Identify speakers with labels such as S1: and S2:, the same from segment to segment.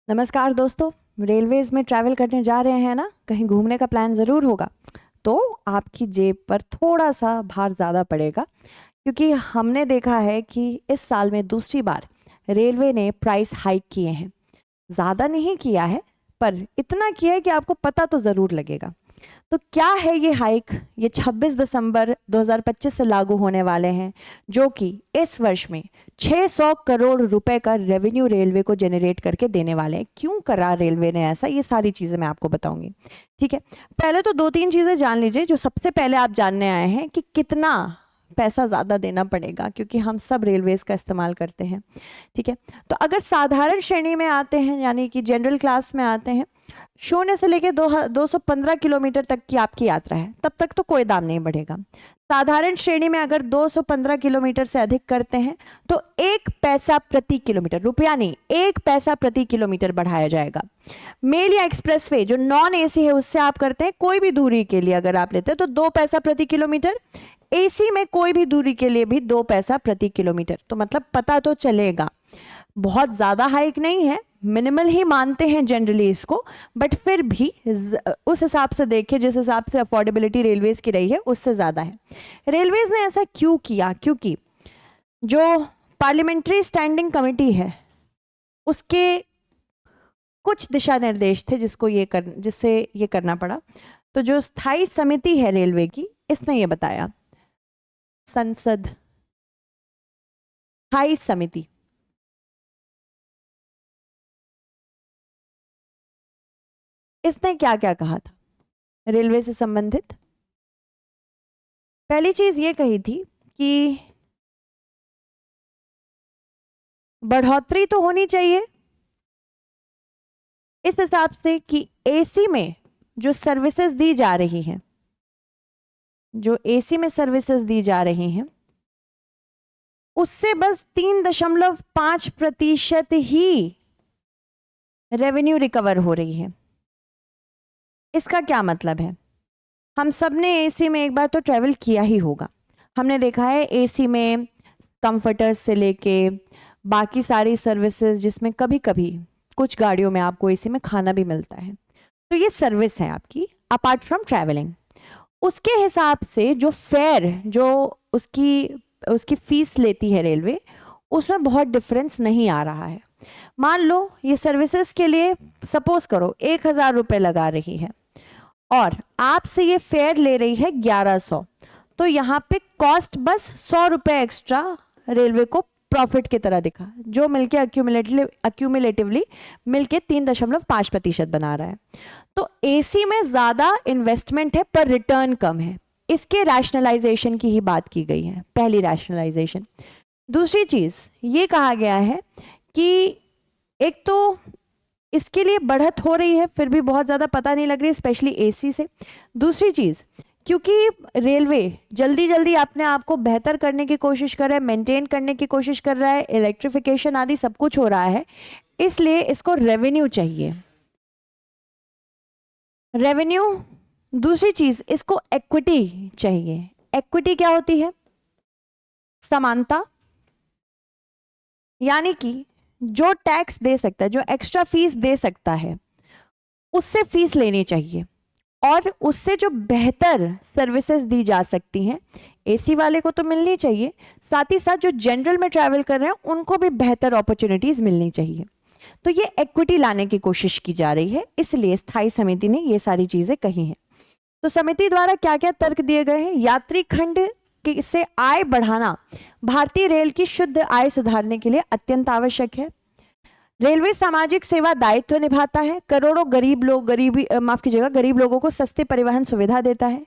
S1: नमस्कार दोस्तों। रेलवेज में ट्रैवल करने जा रहे हैं ना, कहीं घूमने का प्लान ज़रूर होगा तो आपकी जेब पर थोड़ा सा भार ज़्यादा पड़ेगा, क्योंकि हमने देखा है कि इस साल में दूसरी बार रेलवे ने प्राइस हाइक किए हैं। ज़्यादा नहीं किया है, पर इतना किया है कि आपको पता तो ज़रूर लगेगा। तो क्या है ये हाइक? ये 26 दिसंबर 2025 से लागू होने वाले हैं, जो कि इस वर्ष में 600 करोड़ रुपए का रेवेन्यू रेलवे को जनरेट करके देने वाले हैं। क्यों करा रेलवे ने ऐसा, ये सारी चीज़ें मैं आपको बताऊंगी। ठीक है, पहले तो दो तीन चीज़ें जान लीजिए। जो सबसे पहले आप जानने आए हैं कि कितना पैसा ज़्यादा देना पड़ेगा, क्योंकि हम सब रेलवेज का इस्तेमाल करते हैं। ठीक है, तो अगर साधारण श्रेणी में आते हैं, यानी कि जनरल क्लास में आते हैं, 0 से लेकर 215 किलोमीटर तक की आपकी यात्रा है, तब तक तो कोई दाम नहीं बढ़ेगा। साधारण श्रेणी में अगर 215 किलोमीटर से अधिक करते हैं तो 1 पैसा प्रति किलोमीटर, रुपया नहीं, 1 पैसा प्रति किलोमीटर बढ़ाया जाएगा। मेल या एक्सप्रेस वे जो नॉन एसी है उससे आप करते हैं, कोई भी दूरी के लिए अगर आप लेते हैं तो 2 पैसा प्रति किलोमीटर। एसी में कोई भी दूरी के लिए भी 2 पैसा प्रति किलोमीटर। तो मतलब पता तो चलेगा, बहुत ज़्यादा हाइक नहीं है, मिनिमल ही मानते हैं जनरली इसको, बट फिर भी उस हिसाब से देखें जिस हिसाब से अफोर्डेबिलिटी रेलवेज की रही है उससे ज़्यादा है। रेलवेज ने ऐसा क्यों किया? क्योंकि जो पार्लियामेंट्री स्टैंडिंग कमेटी है उसके कुछ दिशा निर्देश थे जिससे ये करना पड़ा। तो जो स्थायी समिति है रेलवे की, इसने ये बताया, संसद स्थायी समिति, इसने क्या क्या कहा था रेलवे से संबंधित? पहली चीज ये कही थी कि बढ़ोतरी तो होनी चाहिए इस हिसाब से कि एसी में जो सर्विसेज दी जा रही हैं, जो एसी में सर्विसेज दी जा रही हैं उससे बस 3.5% ही रेवेन्यू रिकवर हो रही है। इसका क्या मतलब है? हम सब ने एसी में एक बार तो ट्रैवल किया ही होगा। हमने देखा है एसी में कंफर्टर्स से लेके बाकी सारी सर्विसेज, जिसमें कभी कभी कुछ गाड़ियों में आपको एसी में खाना भी मिलता है। तो ये सर्विस है आपकी अपार्ट फ्रॉम ट्रैवलिंग। उसके हिसाब से जो फेयर, जो उसकी फीस लेती है रेलवे, उसमें बहुत डिफरेंस नहीं आ रहा है। मान लो ये सर्विसेज के लिए सपोज करो 1,000 रुपये लगा रही है और आपसे ये फेयर ले रही है 1100, तो यहाँ पे कॉस्ट बस 100 रुपये एक्स्ट्रा रेलवे को प्रॉफिट की तरह दिखा, जो मिलके अक्यूमुलेटिवली मिलके 3.5% बना रहा है। तो एसी में ज़्यादा इन्वेस्टमेंट है पर रिटर्न कम है। इसके रैशनलाइजेशन की ही बात की गई है, पहली रैशनलाइजेशन। दूसरी चीज़ ये कहा गया है कि एक तो इसके लिए बढ़त हो रही है फिर भी बहुत ज़्यादा पता नहीं लग रही, स्पेशली एसी से। दूसरी चीज़, क्योंकि रेलवे जल्दी जल्दी अपने आप को बेहतर करने की कोशिश कर रहा है, मेंटेन करने की कोशिश कर रहा है, इलेक्ट्रिफिकेशन आदि सब कुछ हो रहा है, इसलिए इसको रेवेन्यू चाहिए, रेवेन्यू। दूसरी चीज़, इसको इक्विटी चाहिए। इक्विटी क्या होती है? समानता, यानी कि जो टैक्स दे सकता है, जो एक्स्ट्रा फीस दे सकता है, उससे फीस लेनी चाहिए और उससे जो बेहतर सर्विसेज दी जा सकती हैं एसी वाले को तो मिलनी चाहिए, साथ ही साथ जो जनरल में ट्रैवल कर रहे हैं उनको भी बेहतर अपॉर्चुनिटीज मिलनी चाहिए। तो ये इक्विटी लाने की कोशिश की जा रही है, इसलिए स्थायी समिति ने ये सारी चीजें कही हैं। तो समिति द्वारा क्या क्या तर्क दिए गए हैं? यात्री खंड से आय बढ़ाना भारतीय रेल की शुद्ध आय सुधारने के लिए अत्यंत आवश्यक है। रेलवे सामाजिक सेवा दायित्व निभाता है, करोड़ों गरीब लोगों को सस्ती परिवहन सुविधा देता है।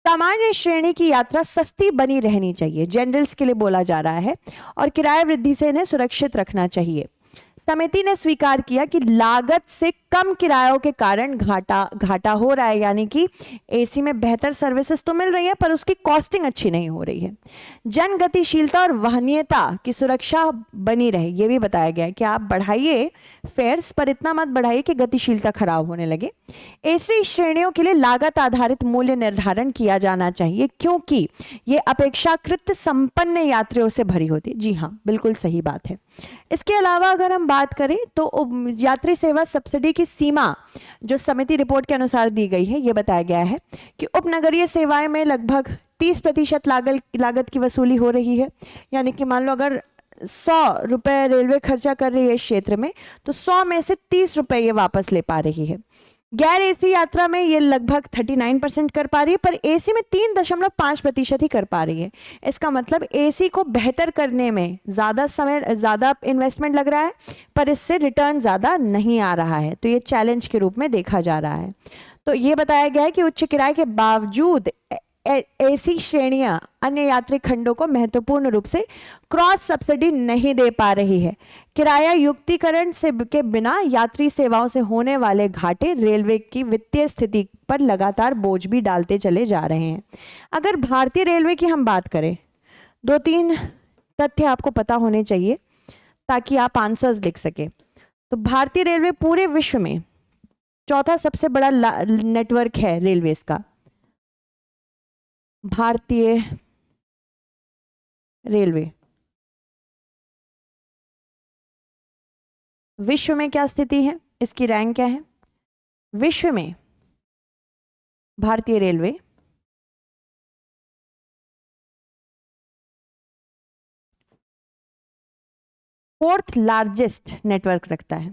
S1: सामान्य श्रेणी की यात्रा सस्ती बनी रहनी चाहिए, जनरल्स के लिए बोला जा रहा है, और किराया वृद्धि से इन्हें सुरक्षित रखना चाहिए। समिति ने स्वीकार किया कि लागत से कम किरायों के कारण घाटा हो रहा है, यानी कि एसी में बेहतर सर्विसेज तो मिल रही है पर उसकी कॉस्टिंग अच्छी नहीं हो रही है। जन गतिशीलता और वहनीयता की सुरक्षा बनी रहे, ये भी बताया गया है कि आप बढ़ाइए फेयर्स पर इतना मत बढ़ाइए कि गतिशीलता खराब होने लगे। एसी श्रेणियों के लिए लागत आधारित मूल्य निर्धारण किया जाना चाहिए, क्योंकि ये अपेक्षाकृत संपन्न यात्रियों से भरी होती है। जी हाँ, बिल्कुल सही बात है। इसके अलावा अगर हम बात करें तो यात्री सेवा सब्सिडी की सीमा जो समिति रिपोर्ट के अनुसार दी गई है, ये बताया गया है कि उपनगरीय सेवाएं में लगभग 30% लागत की वसूली हो रही है। यानी कि मान लो अगर 100 रुपए रेलवे खर्चा कर रही है इस क्षेत्र में, तो 100 में से 30 रुपए ये वापस ले पा रही है। गैर एसी यात्रा में ये लगभग 39% कर पा रही है, पर एसी में 3.5% ही कर पा रही है। इसका मतलब एसी को बेहतर करने में ज़्यादा समय, ज़्यादा इन्वेस्टमेंट लग रहा है, पर इससे रिटर्न ज़्यादा नहीं आ रहा है। तो ये चैलेंज के रूप में देखा जा रहा है। तो ये बताया गया है कि उच्च किराए के बावजूद एसी श्रेणियां अन्य यात्री खंडों को महत्वपूर्ण रूप से क्रॉस सब्सिडी नहीं दे पा रही है। किराया युक्तिकरण से के बिना यात्री सेवाओं से होने वाले घाटे रेलवे की वित्तीय स्थिति पर लगातार बोझ भी डालते चले जा रहे हैं। अगर भारतीय रेलवे की हम बात करें, 2-3 तथ्य आपको पता होने चाहिए ताकि आप आंसर्स लिख सकें। तो भारतीय रेलवे पूरे विश्व में चौथा सबसे बड़ा नेटवर्क है रेलवेज का। भारतीय रेलवे विश्व में क्या स्थिति है, इसकी रैंक क्या है? विश्व में भारतीय रेलवे 4th लार्जेस्ट नेटवर्क रखता है।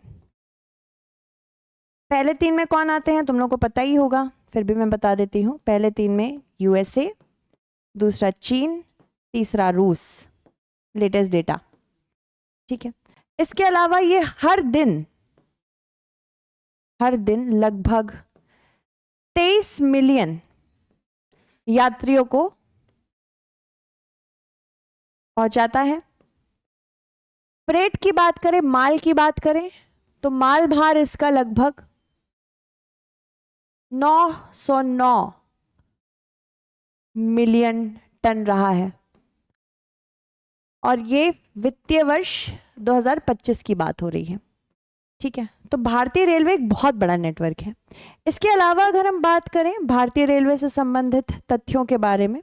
S1: पहले 3 में कौन आते हैं तुम लोगों को पता ही होगा, फिर भी मैं बता देती हूँ। पहले 3 में यूएसए, दूसरा चीन, तीसरा रूस, लेटेस्ट डेटा। ठीक है, इसके अलावा ये हर दिन लगभग 23 मिलियन यात्रियों को पहुंचाता है। फ्रेट की बात करें, माल की बात करें, तो माल भार इसका लगभग 909 मिलियन टन रहा है, और ये वित्तीय वर्ष 2025 की बात हो रही है। ठीक है, तो भारतीय रेलवे एक बहुत बड़ा नेटवर्क है। इसके अलावा अगर हम बात करें भारतीय रेलवे से संबंधित तथ्यों के बारे में,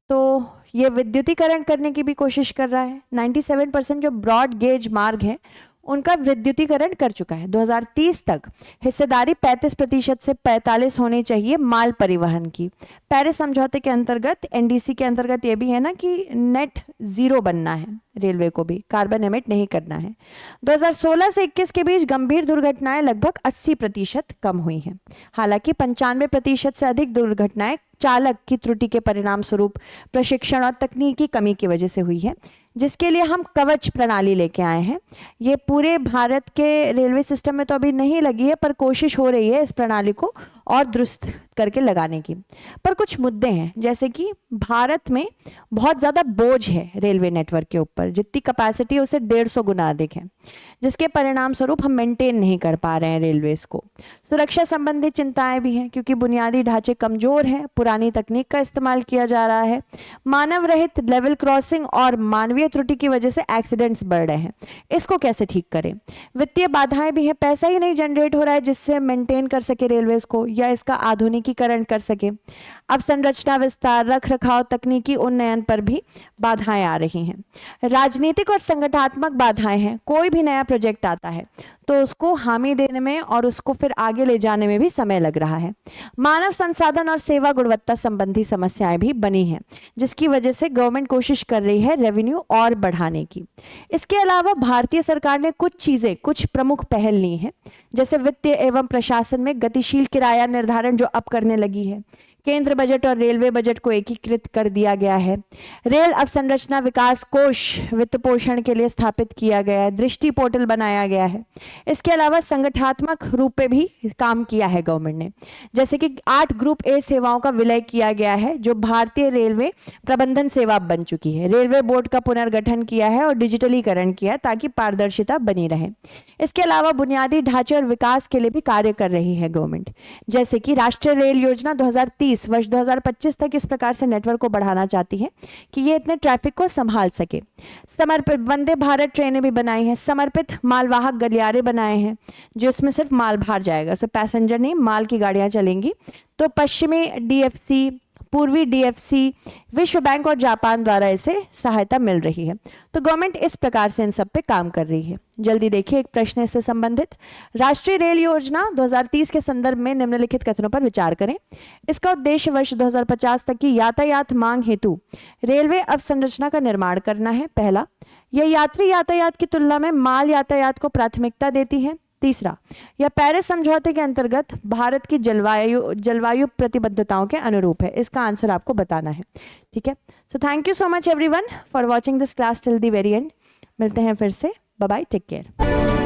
S1: तो ये विद्युतीकरण करने की भी कोशिश कर रहा है। 97% जो ब्रॉड गेज मार्ग हैं उनका विद्युतीकरण कर चुका है। 2030 तक हिस्सेदारी 35% से 45 होनी चाहिए माल परिवहन की। पेरिस समझौते के अंतर्गत, एनडीसी के अंतर्गत ये भी है ना कि नेट जीरो बनना है, रेलवे को भी कार्बन एमिट नहीं करना है। 2016 से 21 के बीच गंभीर दुर्घटनाएं लगभग 80% कम हुई हैं। हालांकि 95% से अधिक दुर्घटनाएं चालक की त्रुटि के परिणाम स्वरूप प्रशिक्षण और तकनीकी कमी की वजह से हुई है, जिसके लिए हम कवच प्रणाली लेके आए हैं। ये पूरे भारत के रेलवे सिस्टम में तो अभी नहीं लगी है, पर कोशिश हो रही है इस प्रणाली को और दुरुस्त करके लगाने की। पर कुछ मुद्दे हैं, जैसे कि भारत में बहुत ज़्यादा बोझ है रेलवे नेटवर्क के ऊपर, जितनी कैपेसिटी है उससे 150 गुना अधिक है, जिसके परिणाम स्वरूप हम मेंटेन नहीं कर पा रहे हैं रेलवेज को। सुरक्षा संबंधी चिंताएं भी हैं, क्योंकि बुनियादी ढांचे कमजोर हैं, पुरानी तकनीक का इस्तेमाल किया जा रहा है, मानव रहित लेवल क्रॉसिंग और मानवीय त्रुटि की वजह से एक्सीडेंट्स बढ़ रहे हैं। इसको कैसे ठीक करें? वित्तीय बाधाएं भी हैं, पैसा ही नहीं जनरेट हो रहा है जिससे मेंटेन कर सके रेलवेज को या इसका आधुनिकीकरण कर सके। अब संरचना विस्तार, रख रखाव, तकनीकी उन्नयन पर भी बाधाएं आ रही हैं। राजनीतिक और संगठनात्मक बाधाएं हैं। कोई भी नया प्रोजेक्ट आता है तो उसको हामी देने में और उसको फिर आगे ले जाने में भी समय लग रहा है। मानव संसाधन और सेवा गुणवत्ता संबंधी समस्याएं भी बनी हैं, जिसकी वजह से गवर्नमेंट कोशिश कर रही है रेवेन्यू और बढ़ाने की। इसके अलावा भारतीय सरकार ने कुछ प्रमुख पहल ली हैं, जैसे वित्तीय एवं प्रशासन में गतिशील किराया निर्धारण जो अब करने लगी है। केंद्र बजट और रेलवे बजट को एकीकृत कर दिया गया है। रेल अवसंरचना विकास कोष वित्त पोषण के लिए स्थापित किया गया है। दृष्टि पोर्टल बनाया गया है। इसके अलावा संगठनात्मक रूप पे भी काम किया है गवर्नमेंट ने, जैसे कि 8 ग्रुप ए सेवाओं का विलय किया गया है, जो भारतीय रेलवे प्रबंधन सेवा बन चुकी है। रेलवे बोर्ड का पुनर्गठन किया है और डिजिटलीकरण किया है ताकि पारदर्शिता बनी रहे। इसके अलावा बुनियादी ढांचे और विकास के लिए भी कार्य कर रही है गवर्नमेंट, जैसे कि राष्ट्रीय रेल योजना 2030 वर्ष 2025 तक इस प्रकार से नेटवर्क को बढ़ाना चाहती है कि ये इतने ट्रैफिक को संभाल सके। समर्पित वंदे भारत ट्रेनें भी बनाई हैं। समर्पित मालवाहक गलियारे बनाए हैं, जिसमें सिर्फ माल भार जाएगा, उसमें पैसेंजर नहीं, माल की गाड़ियां चलेंगी। तो पश्चिमी डीएफसी, पूर्वी डीएफसी, विश्व बैंक और जापान द्वारा इसे सहायता मिल रही है। तो गवर्नमेंट इस प्रकार से इन सब पे काम कर रही है। जल्दी देखिए एक प्रश्न इससे संबंधित। राष्ट्रीय रेल योजना 2030 के संदर्भ में निम्नलिखित कथनों पर विचार करें। इसका उद्देश्य वर्ष 2050 तक की यातायात मांग हेतु रेलवे अवसंरचना का निर्माण करना है। पहला, यह यात्री यातायात की तुलना में माल यातायात को प्राथमिकता देती है। तीसरा, यह पेरिस समझौते के अंतर्गत भारत की जलवायु प्रतिबद्धताओं के अनुरूप है। इसका आंसर आपको बताना है। ठीक है, so thank you so much everyone for watching this class till the very and. मिलते हैं फिर से, बाय बाय, टेक केयर।